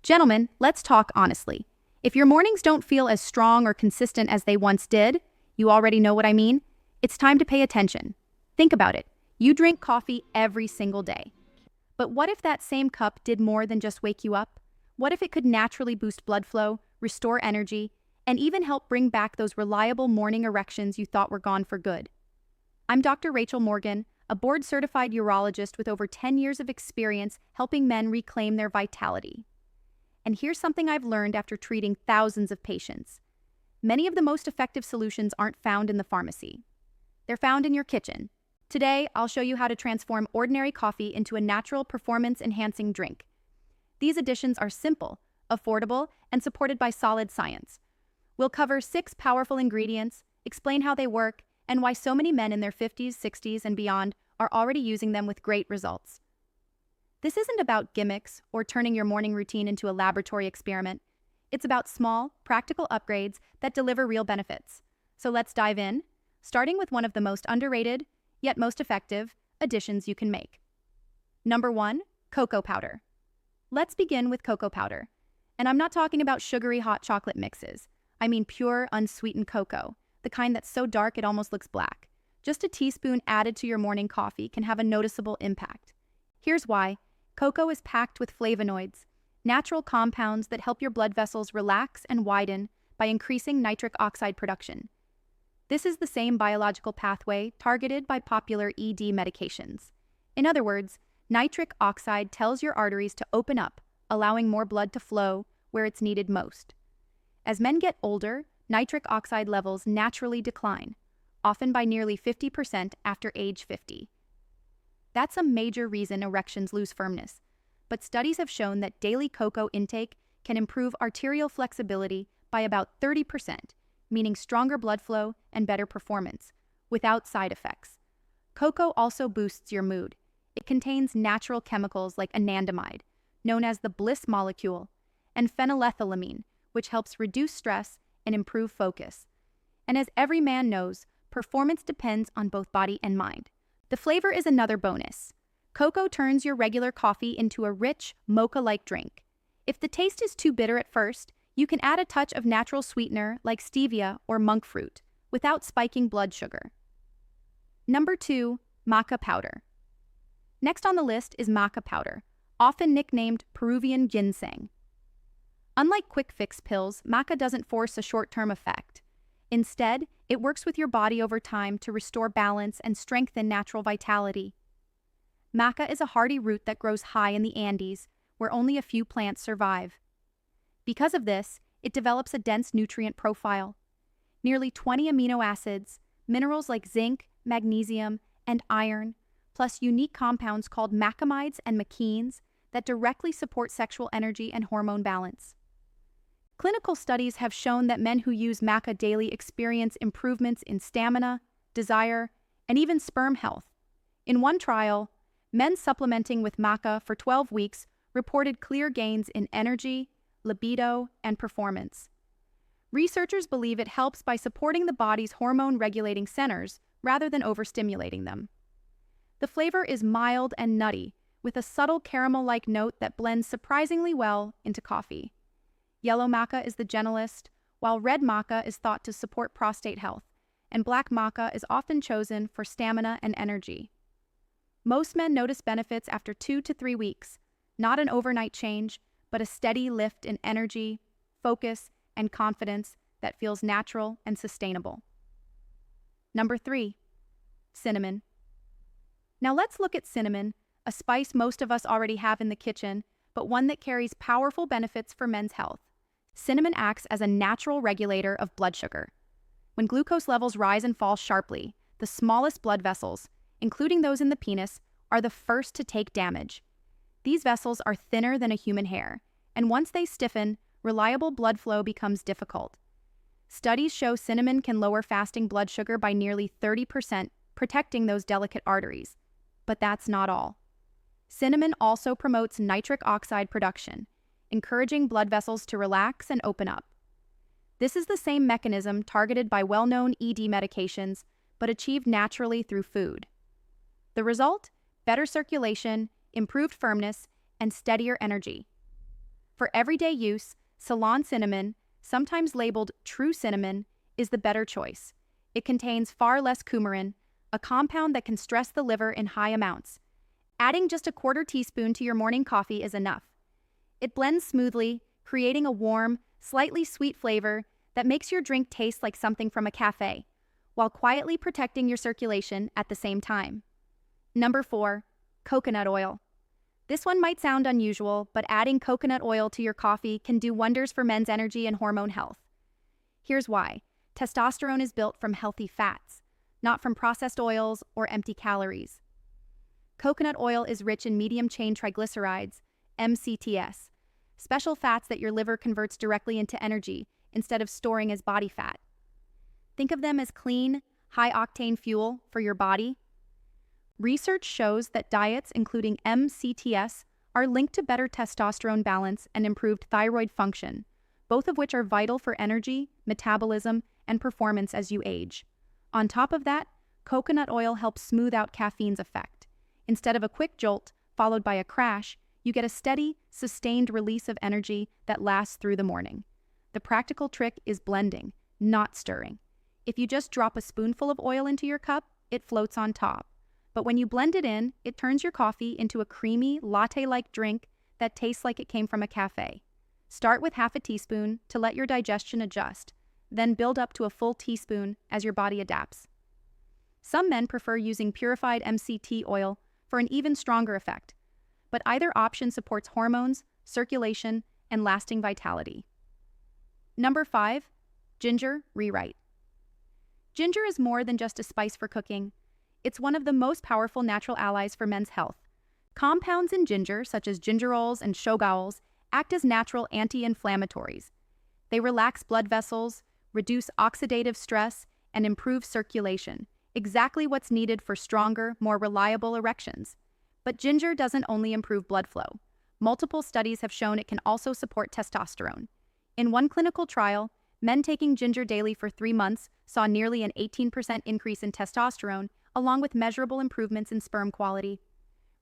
Gentlemen, let's talk honestly. If your mornings don't feel as strong or consistent as they once did, you already know what I mean, it's time to pay attention. Think about it. You drink coffee every single day. But what if that same cup did more than just wake you up? What if it could naturally boost blood flow, restore energy, and even help bring back those reliable morning erections you thought were gone for good? I'm Dr. Rachel Morgan, a board-certified urologist with over 10 years of experience helping men reclaim their vitality. And here's something I've learned after treating thousands of patients. Many of the most effective solutions aren't found in the pharmacy. They're found in your kitchen. Today, I'll show you how to transform ordinary coffee into a natural performance-enhancing drink. These additions are simple, affordable, and supported by solid science. We'll cover 6 powerful ingredients, explain how they work, and why so many men in their 50s, 60s, and beyond are already using them with great results. This isn't about gimmicks or turning your morning routine into a laboratory experiment. It's about small, practical upgrades that deliver real benefits. So let's dive in, starting with one of the most underrated, yet most effective, additions you can make. Number 1, cocoa powder. Let's begin with cocoa powder. And I'm not talking about sugary hot chocolate mixes. I mean pure, unsweetened cocoa, the kind that's so dark it almost looks black. Just a teaspoon added to your morning coffee can have a noticeable impact. Here's why. Cocoa is packed with flavonoids, natural compounds that help your blood vessels relax and widen by increasing nitric oxide production. This is the same biological pathway targeted by popular ED medications. In other words, nitric oxide tells your arteries to open up, allowing more blood to flow where it's needed most. As men get older, nitric oxide levels naturally decline, often by nearly 50% after age 50. That's a major reason erections lose firmness, but studies have shown that daily cocoa intake can improve arterial flexibility by about 30%, meaning stronger blood flow and better performance, without side effects. Cocoa also boosts your mood. It contains natural chemicals like anandamide, known as the bliss molecule, and phenylethylamine, which helps reduce stress and improve focus. And as every man knows, performance depends on both body and mind. The flavor is another bonus. Cocoa turns your regular coffee into a rich, mocha-like drink. If the taste is too bitter at first, you can add a touch of natural sweetener like stevia or monk fruit without spiking blood sugar. Number 2, maca powder. Next on the list is maca powder, often nicknamed Peruvian ginseng. Unlike quick fix pills, maca doesn't force a short-term effect. Instead, it works with your body over time to restore balance and strengthen natural vitality. Maca is a hardy root that grows high in the Andes, where only a few plants survive. Because of this, it develops a dense nutrient profile. Nearly 20 amino acids, minerals like zinc, magnesium, and iron, plus unique compounds called macamides and machenes that directly support sexual energy and hormone balance. Clinical studies have shown that men who use maca daily experience improvements in stamina, desire, and even sperm health. In one trial, men supplementing with maca for 12 weeks reported clear gains in energy, libido, and performance. Researchers believe it helps by supporting the body's hormone-regulating centers rather than overstimulating them. The flavor is mild and nutty, with a subtle caramel-like note that blends surprisingly well into coffee. Yellow maca is the gentlest, while red maca is thought to support prostate health, and black maca is often chosen for stamina and energy. Most men notice benefits after 2 to 3 weeks, not an overnight change, but a steady lift in energy, focus, and confidence that feels natural and sustainable. Number 3, cinnamon. Now let's look at cinnamon, a spice most of us already have in the kitchen, but one that carries powerful benefits for men's health. Cinnamon acts as a natural regulator of blood sugar. When glucose levels rise and fall sharply, the smallest blood vessels, including those in the penis, are the first to take damage. These vessels are thinner than a human hair, and once they stiffen, reliable blood flow becomes difficult. Studies show cinnamon can lower fasting blood sugar by nearly 30%, protecting those delicate arteries. But that's not all. Cinnamon also promotes nitric oxide production, encouraging blood vessels to relax and open up. This is the same mechanism targeted by well-known ED medications, but achieved naturally through food. The result? Better circulation, improved firmness, and steadier energy. For everyday use, Ceylon cinnamon, sometimes labeled true cinnamon, is the better choice. It contains far less coumarin, a compound that can stress the liver in high amounts. Adding just a quarter teaspoon to your morning coffee is enough. It blends smoothly, creating a warm, slightly sweet flavor that makes your drink taste like something from a cafe, while quietly protecting your circulation at the same time. Number 4. Coconut oil. This one might sound unusual, but adding coconut oil to your coffee can do wonders for men's energy and hormone health. Here's why. Testosterone is built from healthy fats, not from processed oils or empty calories. Coconut oil is rich in medium-chain triglycerides, MCTs, special fats that your liver converts directly into energy instead of storing as body fat. Think of them as clean, high-octane fuel for your body. Research shows that diets including MCTs are linked to better testosterone balance and improved thyroid function, both of which are vital for energy, metabolism, and performance as you age. On top of that, coconut oil helps smooth out caffeine's effect. Instead of a quick jolt followed by a crash, you get a steady, sustained release of energy that lasts through the morning. The practical trick is blending, not stirring. If you just drop a spoonful of oil into your cup, it floats on top. But when you blend it in, it turns your coffee into a creamy, latte-like drink that tastes like it came from a cafe. Start with half a teaspoon to let your digestion adjust, then build up to a full teaspoon as your body adapts. Some men prefer using purified MCT oil for an even stronger effect, but either option supports hormones, circulation, and lasting vitality. Number 5. Ginger rewrite. Ginger is more than just a spice for cooking. It's one of the most powerful natural allies for men's health. Compounds in ginger, such as gingerols and shogaols, act as natural anti-inflammatories. They relax blood vessels, reduce oxidative stress, and improve circulation, exactly what's needed for stronger, more reliable erections. But ginger doesn't only improve blood flow. Multiple studies have shown it can also support testosterone. In one clinical trial, men taking ginger daily for 3 months saw nearly an 18% increase in testosterone, along with measurable improvements in sperm quality.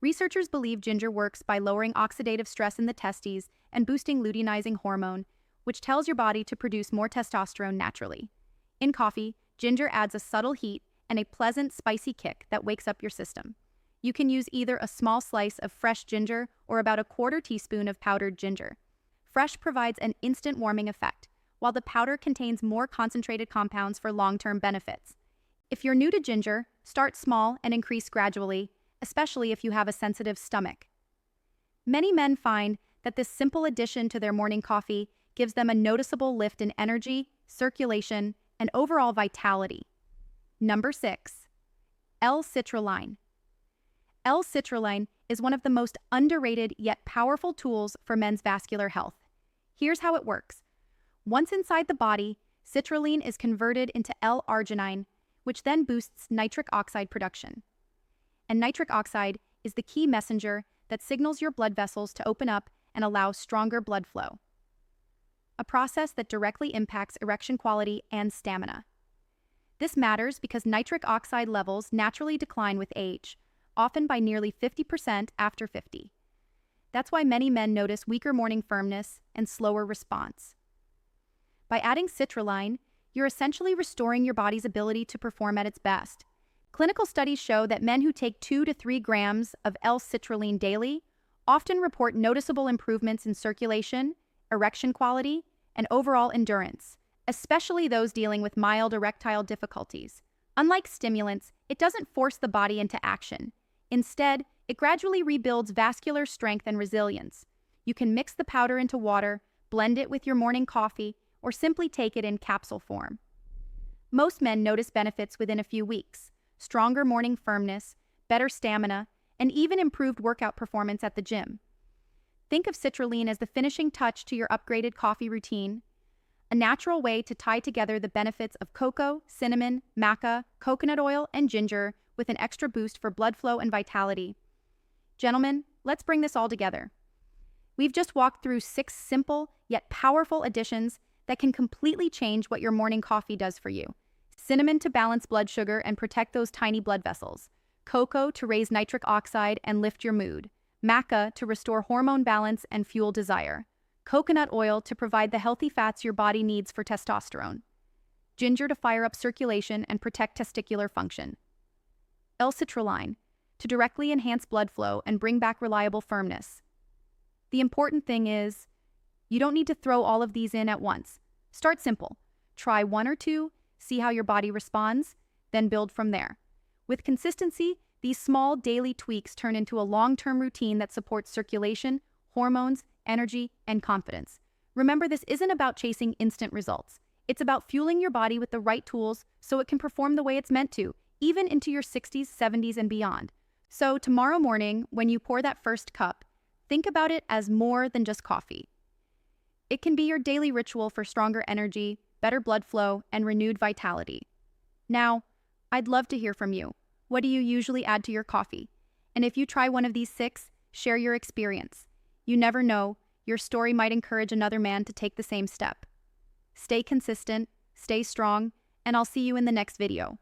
Researchers believe ginger works by lowering oxidative stress in the testes and boosting luteinizing hormone, which tells your body to produce more testosterone naturally. In coffee, ginger adds a subtle heat and a pleasant, spicy kick that wakes up your system. You can use either a small slice of fresh ginger or about a quarter teaspoon of powdered ginger. Fresh provides an instant warming effect, while the powder contains more concentrated compounds for long-term benefits. If you're new to ginger, start small and increase gradually, especially if you have a sensitive stomach. Many men find that this simple addition to their morning coffee gives them a noticeable lift in energy, circulation, and overall vitality. Number 6. L-citrulline. L-citrulline is one of the most underrated yet powerful tools for men's vascular health. Here's how it works. Once inside the body, citrulline is converted into L-arginine, which then boosts nitric oxide production. And nitric oxide is the key messenger that signals your blood vessels to open up and allow stronger blood flow. A process that directly impacts erection quality and stamina. This matters because nitric oxide levels naturally decline with age, often by nearly 50% after 50. That's why many men notice weaker morning firmness and slower response. By adding citrulline, you're essentially restoring your body's ability to perform at its best. Clinical studies show that men who take 2 to 3 grams of L-citrulline daily often report noticeable improvements in circulation, erection quality, and overall endurance, especially those dealing with mild erectile difficulties. Unlike stimulants, it doesn't force the body into action. Instead, it gradually rebuilds vascular strength and resilience. You can mix the powder into water, blend it with your morning coffee, or simply take it in capsule form. Most men notice benefits within a few weeks: stronger morning firmness, better stamina, and even improved workout performance at the gym. Think of citrulline as the finishing touch to your upgraded coffee routine, a natural way to tie together the benefits of cocoa, cinnamon, maca, coconut oil, and ginger with an extra boost for blood flow and vitality. Gentlemen, let's bring this all together. We've just walked through 6 simple yet powerful additions that can completely change what your morning coffee does for you. Cinnamon to balance blood sugar and protect those tiny blood vessels. Cocoa to raise nitric oxide and lift your mood. Maca to restore hormone balance and fuel desire. Coconut oil to provide the healthy fats your body needs for testosterone. Ginger to fire up circulation and protect testicular function. L-citrulline to directly enhance blood flow and bring back reliable firmness. The important thing is, you don't need to throw all of these in at once. Start simple. Try one or two, see how your body responds, then build from there. With consistency, these small daily tweaks turn into a long-term routine that supports circulation, hormones, energy, and confidence. Remember, this isn't about chasing instant results. It's about fueling your body with the right tools so it can perform the way it's meant to, even into your 60s, 70s, and beyond. So tomorrow morning, when you pour that first cup, think about it as more than just coffee. It can be your daily ritual for stronger energy, better blood flow, and renewed vitality. Now, I'd love to hear from you. What do you usually add to your coffee? And if you try one of these 6, share your experience. You never know, your story might encourage another man to take the same step. Stay consistent, stay strong, and I'll see you in the next video.